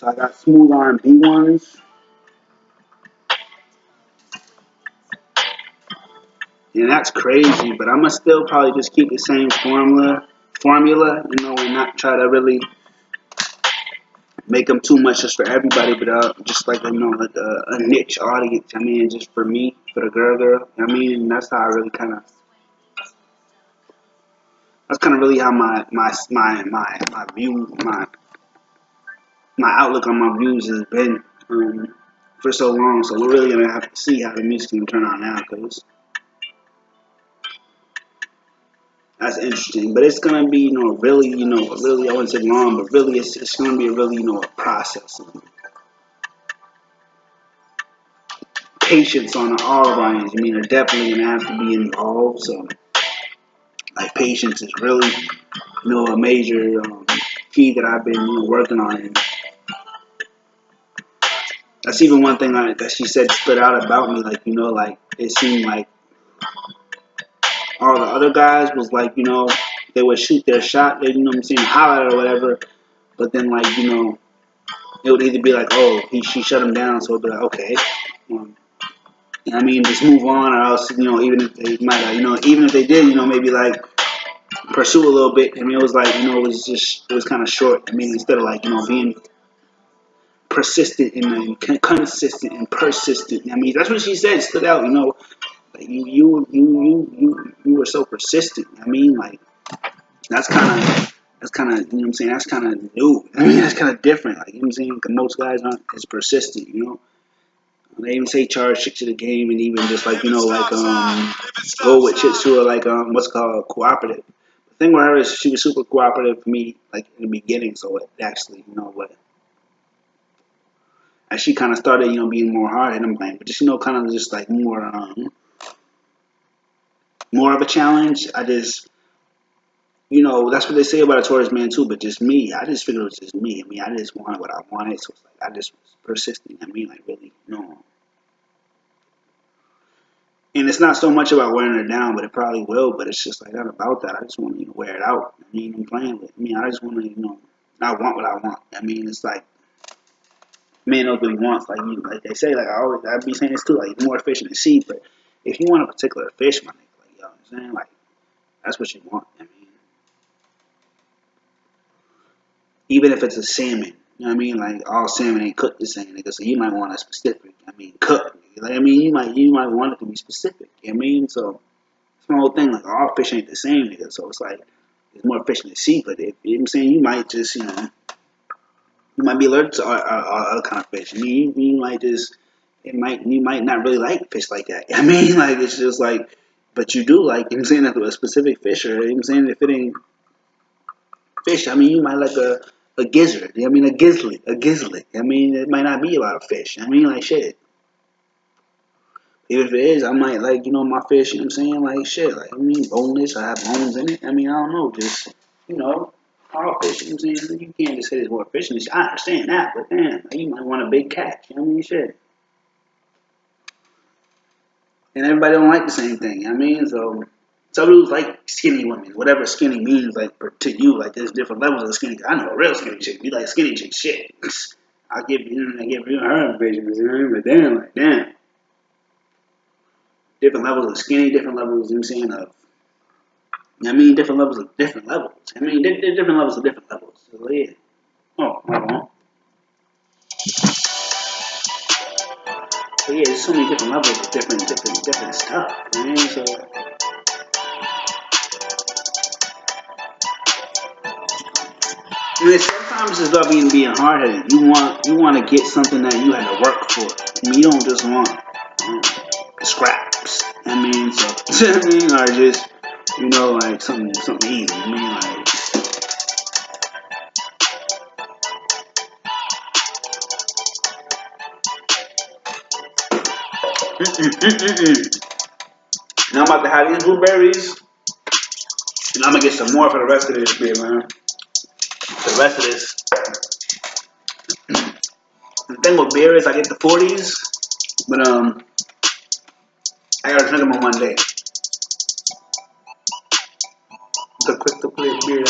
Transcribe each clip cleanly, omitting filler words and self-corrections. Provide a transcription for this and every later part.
So I got smooth R&B ones. And that's crazy, but I'm gonna still probably just keep the same formula, and not try to really make them too much just for everybody, but just like like a niche audience. I mean, just for me, for the girl. I mean, and that's how I really that's kind of really how my view, my outlook on my views has been for so long. So we're really gonna have to see how the music can turn out now, because that's interesting. But it's gonna be, really, really, I wouldn't say long, but really, it's gonna be a really, a process. Patience on all of our ends. I mean, are definitely gonna have to be involved. So, like, patience is really, a major key that I've been working on. And that's even one thing that she said stood out about me. Like, like it seemed like all the other guys was like, they would shoot their shot, they, what I'm saying, holler or whatever. But then, like, it would either be like, oh, she shut him down, so it'd be like, okay. I mean, just move on, or else, even if they might, even if they did, maybe like pursue a little bit. I mean, it was like, it was kind of short. I mean, instead of like, being persistent and consistent and persistent. I mean, that's what she said. Stood out. Like you were so persistent. I mean, like that's kind of what I'm saying. That's kind of new. I mean, that's kind of different. Like, what I'm saying, because most guys aren't as persistent. They even say charge shit to the game, and even just like go with chicks who are like what's called cooperative. The thing with her is she was super cooperative for me, like in the beginning. So it actually, what, as she kind of started, being more hard, and I'm like, but just kind of just like more of a challenge. I just, that's what they say about a Taurus man too. But just me, I just figured it was just me. I mean, I just wanted what I wanted, so it's like I just was persistent. I mean, like really, And it's not so much about wearing her down, but it probably will. But it's just like not about that. I just want to wear it out. I mean, I'm playing with. I mean, I just want to, I want what I want. I mean, it's like man knows what he wants. Like they say, like I be saying this too. Like more fish in the sea, but if you want a particular fish, my nigga, like, you know what I'm saying, like that's what you want. I mean, even if it's a salmon, you know what I mean? Like all salmon ain't cooked the same, nigga. So you might want a specific. I mean, cook. Like I mean, you might want it to be specific. You know what I mean? So it's my whole thing. Like all fish ain't the same, nigga. So it's like there's more fish in the sea, but if you know what I'm saying, you might just you might be allergic to other kind of fish. I mean, you might just you might not really like fish like that. I mean, like it's just like, but you do like, you know what I'm saying, a specific fish, or you know what I'm saying, if it ain't fish, I mean, you might like a gizzard. I mean, a gizzlet. I mean, it might not be about a fish. I mean, like shit. Even if it is, I might like, my fish, you know what I'm saying, like shit. Like I mean, boneless, I have bones in it. I mean, I don't know, just all fish, you know what I'm saying? You can't just say there's more fish in this. I understand that, but damn, like, you might want a big catch. You know what I mean? Shit. And everybody don't like the same thing. I mean, so some dudes like skinny women, whatever skinny means, like to you, like there's different levels of skinny. I know a real skinny chick. You like skinny chick shit. I give you her information, but damn, like damn. Different levels of skinny, different levels, you know what I'm saying, of I mean different levels of different levels. I mean there's different levels of different levels. So yeah. Oh, my wrong. So yeah, there's so many different levels of different stuff. You know what I mean? So and sometimes it's about being hard headed. You want to get something that you had to work for. I mean, you don't just want scraps. I mean, so I mean, or just like something easy. I mean, like. Now I'm about to have these blueberries, and I'm gonna get some more for the rest of this beer, man. The rest of this. The thing with beer is I get the 40s, but I gotta drink them in one day. The quick to play beer.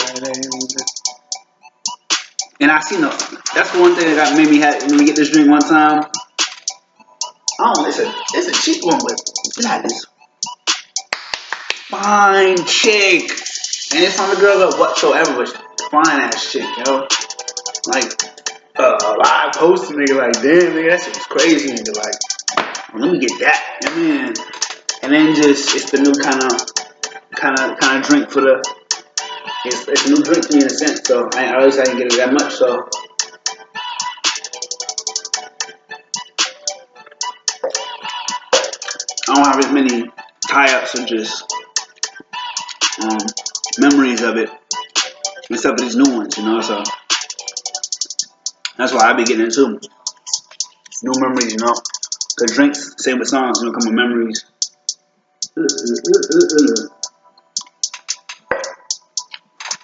And I seen that's the one thing that got made me get this drink one time. Oh, it's a cheap one, but look at this fine chick. And it's from a girl up whatsoever, but fine ass chick, yo. Like live posting nigga, like damn nigga, that shit's crazy, nigga. Like, let me get that, I mean. And then just it's the new kind of drink for the. It's a new drink to me in a sense, so I always didn't get it that much, so. I don't have as many tie-ups or just memories of it, except for these new ones, you know. So that's why I be getting into new memories, you know. Cause drinks, same with songs, you know, come with memories.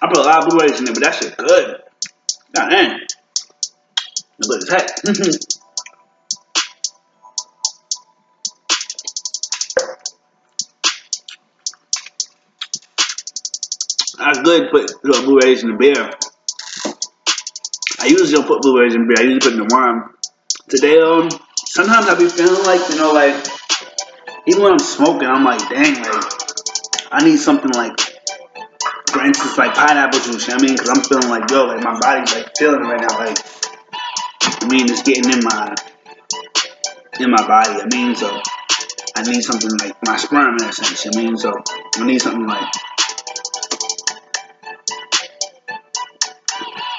I put a lot of blueberries in there, but that shit good. God damn, good as heck. That's good. Put blueberries in the beer. I usually don't put blueberries in beer. I usually put it in the wine. Today, sometimes I be feeling like, you know, like even when I'm smoking, I'm like, dang, like I need something like, for instance, like pineapple juice. You know what I mean? Because I'm feeling like, yo, like my body's like feeling it right now. Like, I mean, it's getting in my body. I mean, so I need something like my sperm in a sense. I mean, so I need something like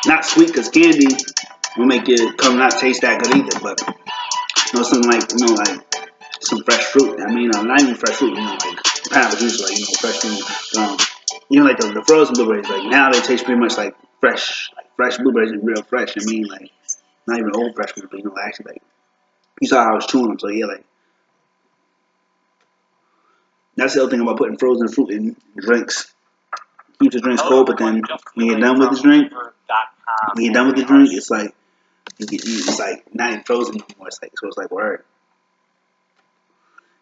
not sweet, because candy will make it come not taste that good either. But you know, something like, you know, like some fresh fruit. I mean, not even fresh fruit. You know, like pineapple juice, like, you know, fresh fruit. You know, like the frozen blueberries. Like now they taste pretty much like fresh blueberries and real fresh. I mean, like not even old fresh fruit, but you know, actually like you saw how I was chewing them. So yeah, like that's the other thing about putting frozen fruit in drinks. Keeps the drinks cold, but then when you're done with the drink, it's like it's like not even frozen no more. It's like, so it's like word.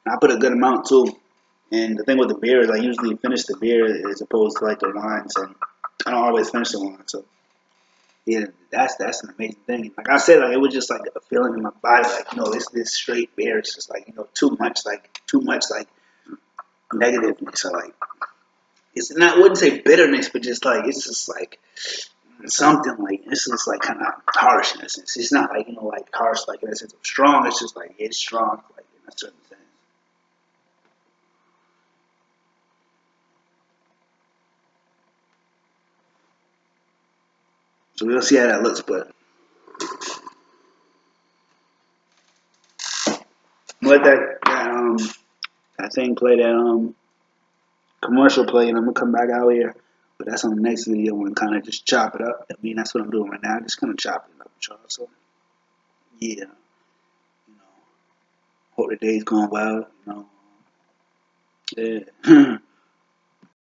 And I put a good amount too. And the thing with the beer is I usually finish the beer as opposed to like the wine, so I don't always finish the wine. So yeah, that's an amazing thing. Like I said, like it was just like a feeling in my body, like, you know, this straight beer is just like, you know, too much like negativeness, or like it's not, I wouldn't say bitterness, but just like it's just like something like it's just like kind of harsh in a sense. It's not like, you know, like harsh like in a sense of strong. It's just like it's strong like in a certain sense. So we'll see how that looks, but let that thing play, that commercial play, and I'm gonna come back out here. But that's on the next video and kind of just chop it up. I mean, that's what I'm doing right now. Just kind of chopping it up with y'all. So yeah, you know, hope the day's going well. You know, yeah.